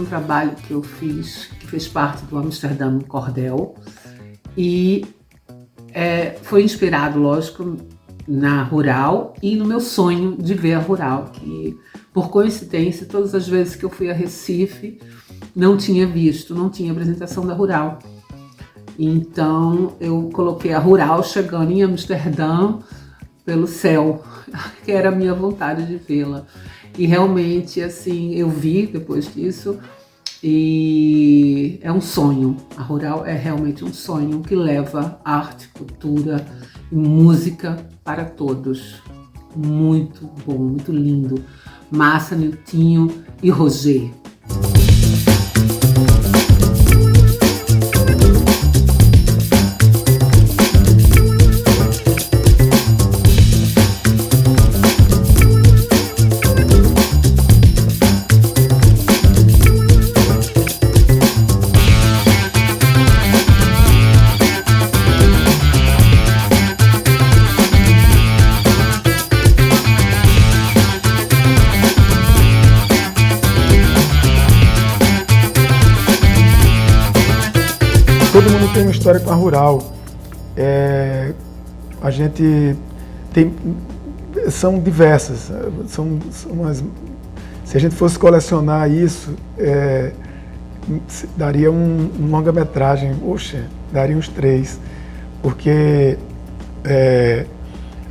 trabalho que eu fiz, que fez parte do Amsterdã Cordel, e foi inspirado, lógico, na Rural e no meu sonho de ver a Rural, que, por coincidência, todas as vezes que eu fui a Recife, não tinha apresentação da Rural. Então, eu coloquei a Rural chegando em Amsterdã pelo céu, que era a minha vontade de vê-la. E realmente, assim, eu vi depois disso, e é um sonho. A Rural é realmente um sonho que leva arte, cultura e música para todos. Muito bom, muito lindo. Massa, Niltinho e Roger. Todo mundo tem uma história com a Rural. A gente tem, são diversas. Se a gente fosse colecionar isso, daria um longa-metragem. Oxe, daria uns 3. Porque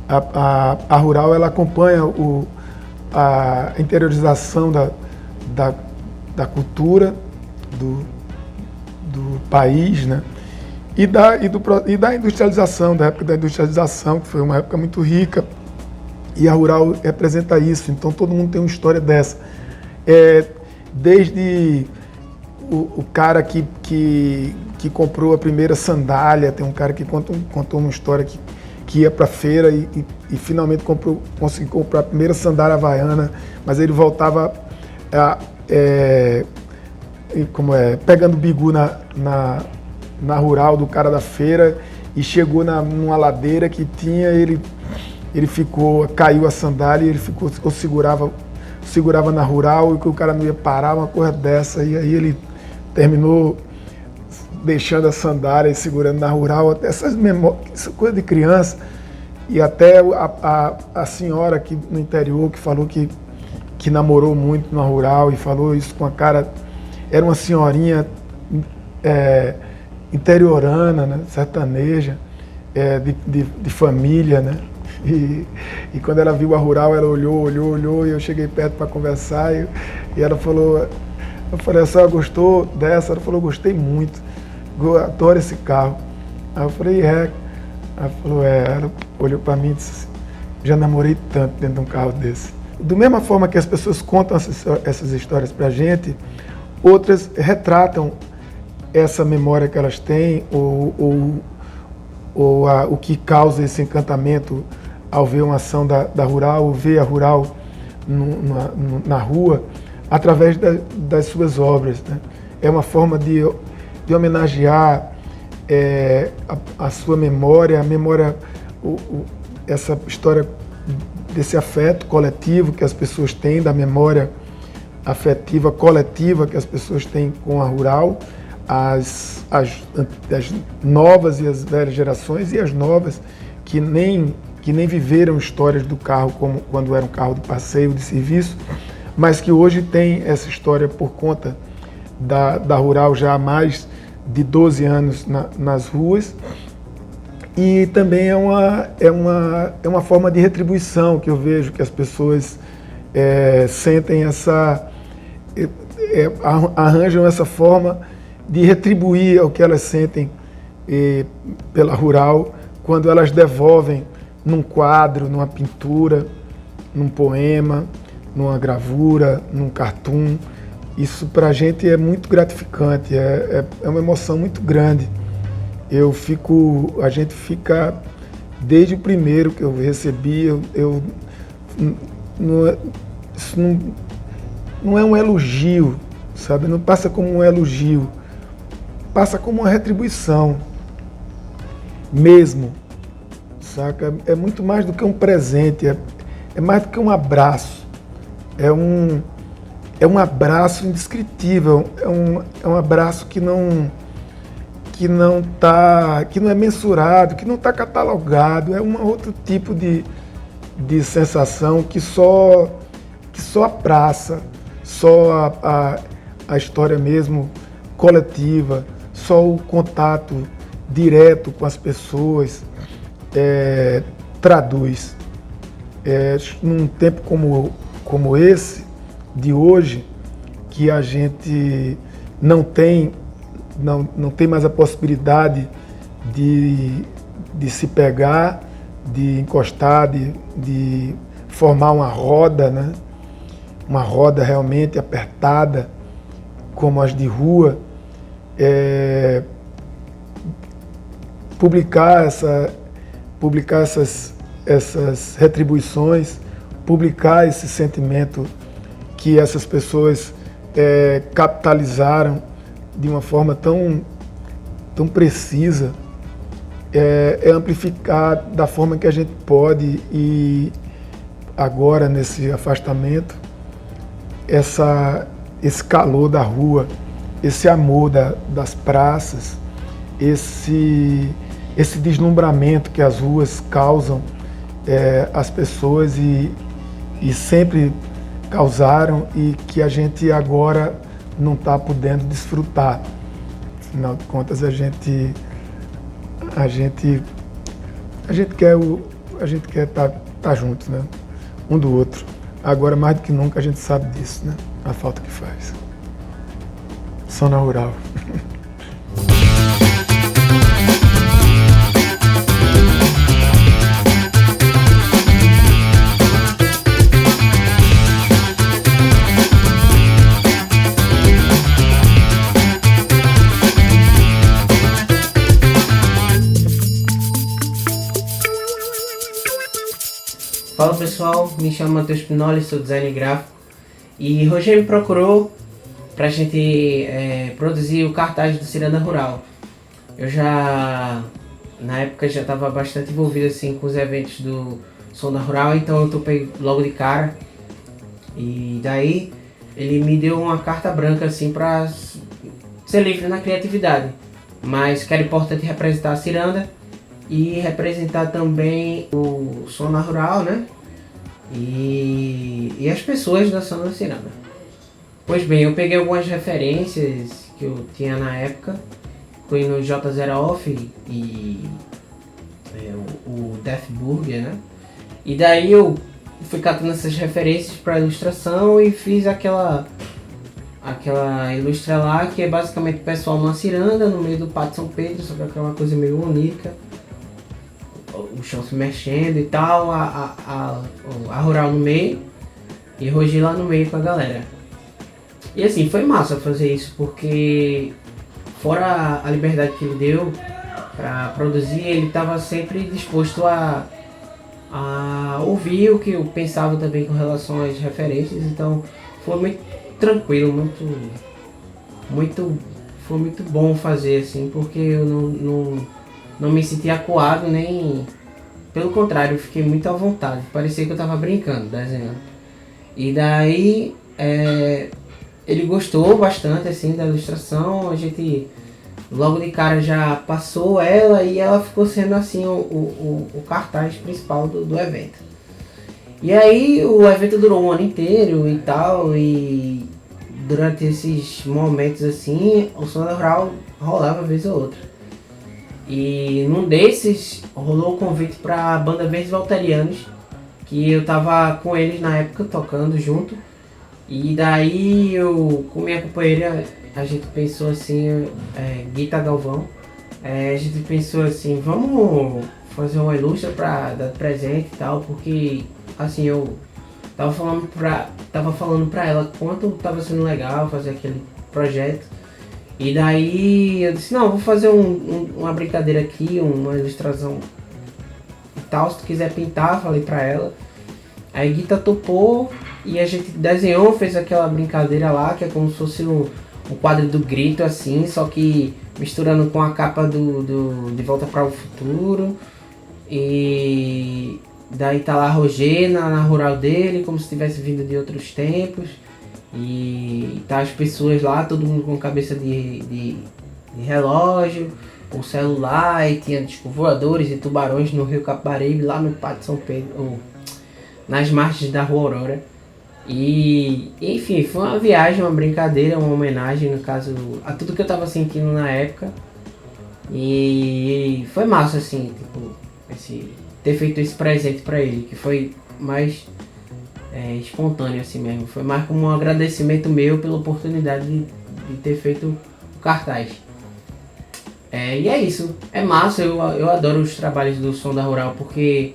a Rural ela acompanha a interiorização da cultura, do país, né? E da industrialização, da época da industrialização, que foi uma época muito rica, e a Rural representa isso. Então todo mundo tem uma história dessa. Desde o cara que comprou a primeira sandália, tem um cara que contou uma história que ia para a feira e finalmente conseguiu comprar a primeira sandália havaiana, mas ele voltava pegando bigu na Rural do cara da feira, e chegou numa ladeira que tinha, ele caiu a sandália e ele segurava na Rural, e que o cara não ia parar, uma coisa dessa, e aí ele terminou deixando a sandália e segurando na Rural. Até essas memórias, essa coisa de criança, e até a senhora aqui no interior que falou que namorou muito na Rural, e falou isso com a cara. Era uma senhorinha interiorana, né, sertaneja, de família, né? E quando ela viu a Rural, ela olhou, e eu cheguei perto para conversar, e ela falou, eu falei, a senhora gostou dessa? Ela falou, gostei muito, adoro esse carro. Aí eu falei, Ela falou, ela olhou para mim e disse assim, já namorei tanto dentro de um carro desse. Da mesma forma que as pessoas contam essas histórias para a gente, outras retratam essa memória que elas têm, ou o que causa esse encantamento ao ver uma ação da Rural, ou ver a Rural na rua, através das suas obras, né? É uma forma de homenagear a sua memória, essa história desse afeto coletivo que as pessoas têm, da memória afetiva coletiva que as pessoas têm com a Rural, as novas e as velhas gerações, e as novas que nem viveram histórias do carro como quando era um carro de passeio, de serviço, mas que hoje tem essa história por conta da Rural já há mais de 12 anos nas ruas. E também é uma forma de retribuição que eu vejo que as pessoas sentem arranjam essa forma de retribuir ao que elas sentem pela Rural, quando elas devolvem num quadro, numa pintura, num poema, numa gravura, num cartoon. Isso para a gente é muito gratificante, é uma emoção muito grande. A gente fica, desde o primeiro que eu recebi, isso não é um elogio, sabe? Não passa como um elogio, passa como uma retribuição mesmo, saca? É muito mais do que um presente, é mais do que um abraço, é um abraço indescritível, é um abraço que não é mensurado, que não está catalogado, é um outro tipo de sensação que só a praça, só a história mesmo coletiva, só o contato direto com as pessoas traduz. Num tempo como esse, de hoje, que a gente não tem mais a possibilidade de se pegar, de encostar, de formar uma roda, né? Uma roda realmente apertada, como as de rua, publicar essas retribuições, publicar esse sentimento que essas pessoas capitalizaram de uma forma tão precisa, amplificar da forma que a gente pode, e agora nesse afastamento, esse calor da rua, esse amor das praças, esse deslumbramento que as ruas causam às pessoas e sempre causaram, e que a gente agora não está podendo desfrutar. Afinal de contas, a gente quer estar juntos, né? Um do outro. Agora, mais do que nunca, a gente sabe disso, né? A falta que faz. Zona Rural. Fala pessoal, me chamo Matheus Pinoli, sou designer gráfico e Roger me procurou pra gente produzir o cartaz do Ciranda Rural. Eu na época já estava bastante envolvido assim com os eventos do Zona Rural, então eu topei logo de cara. E daí ele me deu uma carta branca assim pra ser livre na criatividade, mas que era importante representar a Ciranda e representar também o Zona Rural, né? E as pessoas da Zona Ciranda. Pois bem, eu peguei algumas referências que eu tinha na época, fui no J. Zeroff e o Death Burger, né? E daí eu fui catando essas referências para ilustração e fiz aquela ilustra lá, que é basicamente o pessoal numa ciranda no meio do Pátio São Pedro, só que aquela coisa meio onírica, o chão se mexendo e tal, a Rural no meio e Roger lá no meio com a galera. E assim, foi massa fazer isso, porque fora a liberdade que ele deu para produzir, ele estava sempre disposto a ouvir o que eu pensava também com relação às referências, então foi muito tranquilo, foi muito bom fazer assim, porque eu não me senti acuado, nem pelo contrário, eu fiquei muito à vontade, parecia que eu estava brincando, desenhando. E daí ele gostou bastante assim da ilustração, a gente logo de cara já passou ela e ela ficou sendo assim o cartaz principal do evento. E aí o evento durou um ano inteiro e tal, e durante esses momentos assim, o Zona Rural rolava uma vez ou outra. E num desses rolou o convite para a banda Verdes Volterianos, que eu tava com eles na época tocando junto. E daí eu com minha companheira, a gente pensou assim, Guita Galvão, a gente pensou assim, vamos fazer uma ilustra pra dar presente e tal, porque assim, eu tava falando pra ela quanto tava sendo legal fazer aquele projeto. E daí eu disse, não, vou fazer uma brincadeira aqui, uma ilustração e tal, se tu quiser pintar, falei pra ela. Aí Guita topou e a gente desenhou, fez aquela brincadeira lá, que é como se fosse o quadro do Grito, assim, só que misturando com a capa De Volta para o Futuro. E daí tá lá Roger na rural dele, como se tivesse vindo de outros tempos. E tá as pessoas lá, todo mundo com cabeça de relógio, com celular, e tinha tipo, voadores e tubarões no Rio Capibaribe, lá no Pátio São Pedro, ou nas margens da Rua Aurora. E enfim, foi uma viagem, uma brincadeira, uma homenagem, no caso, a tudo que eu tava sentindo na época. E foi massa, assim, tipo, ter feito esse presente pra ele, que foi mais espontâneo assim mesmo. Foi mais como um agradecimento meu pela oportunidade de ter feito o cartaz. E é isso, é massa, eu adoro os trabalhos do Som da Rural, porque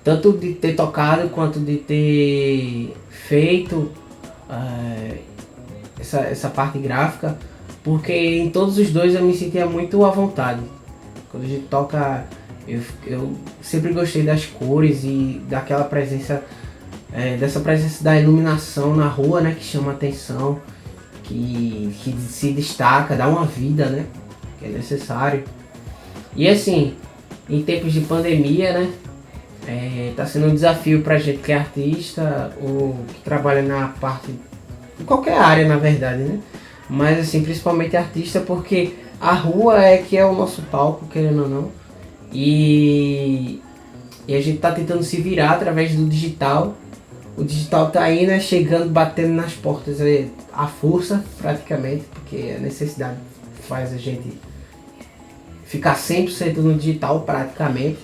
tanto de ter tocado quanto de ter feito essa parte gráfica, porque em todos os dois eu me sentia muito à vontade. Quando a gente toca, eu sempre gostei das cores e daquela presença, dessa presença da iluminação na rua, né, que chama atenção, que se destaca, dá uma vida, né, que é necessário. E assim, em tempos de pandemia, né, tá sendo um desafio pra gente que é artista ou que trabalha na parte, em qualquer área na verdade, né, mas assim, principalmente artista, porque a rua que é o nosso palco, querendo ou não, e a gente tá tentando se virar através do digital. O digital tá aí, né, chegando, batendo nas portas à força, praticamente, porque a necessidade faz a gente ficar 100% no digital, praticamente.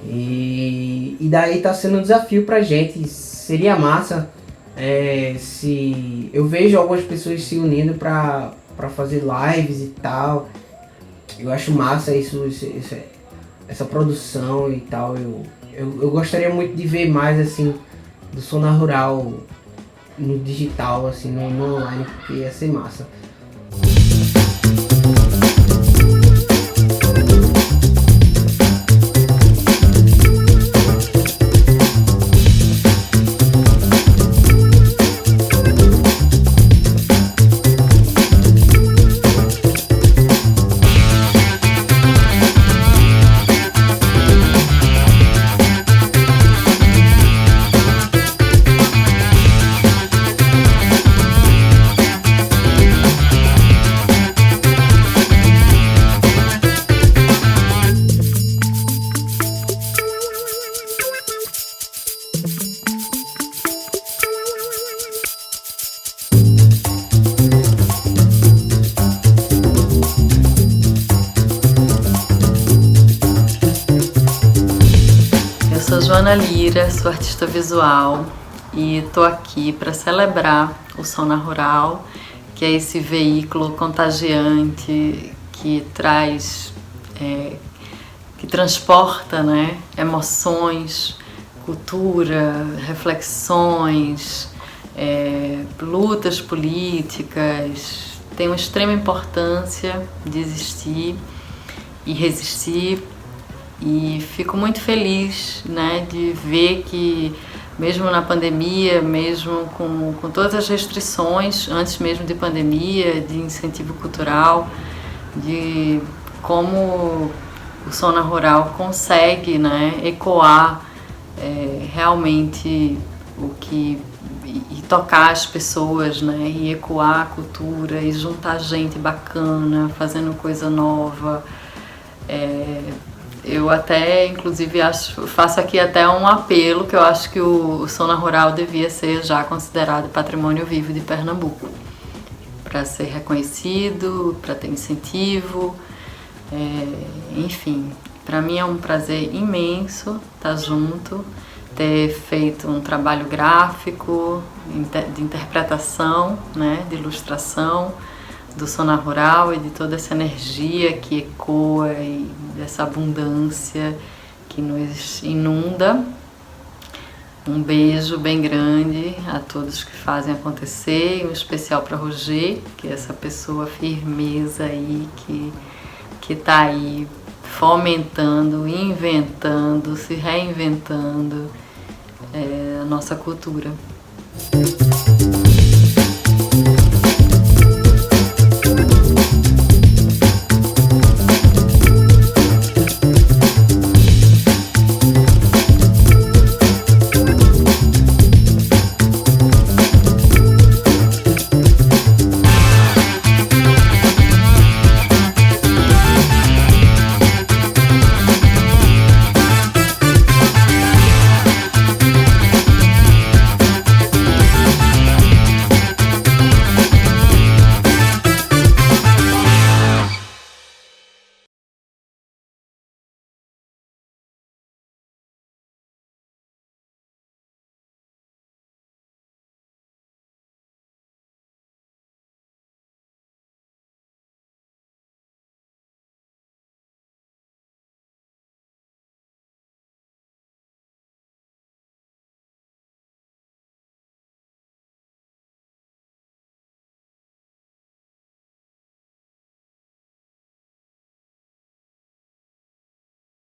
E daí tá sendo um desafio pra gente. Seria massa se eu vejo algumas pessoas se unindo pra fazer lives e tal. Eu acho massa essa produção e tal. Eu gostaria muito de ver mais assim do Som da Rural no digital, assim, no online, porque ia ser massa. Eu sou Joana Lira, sou artista visual e estou aqui para celebrar o Som na Rural, que é esse veículo contagiante que traz, que transporta, né, emoções, cultura, reflexões, lutas políticas. Tem uma extrema importância de existir e resistir. E fico muito feliz, né, de ver que mesmo na pandemia, mesmo com todas as restrições, antes mesmo de pandemia, de incentivo cultural, de como o Som na Rural consegue, né, ecoar realmente o que e tocar as pessoas, né, e ecoar a cultura e juntar gente bacana, fazendo coisa nova. Eu até, inclusive, faço aqui até um apelo, que eu acho que o Som na Rural devia ser já considerado patrimônio vivo de Pernambuco, para ser reconhecido, para ter incentivo, enfim. Para mim é um prazer imenso estar junto, ter feito um trabalho gráfico, de interpretação, né, de ilustração, do Som na Rural e de toda essa energia que ecoa e dessa abundância que nos inunda. Um beijo bem grande a todos que fazem acontecer, e um especial para Roger, que é essa pessoa firmeza aí que tá aí fomentando, inventando, se reinventando a nossa cultura.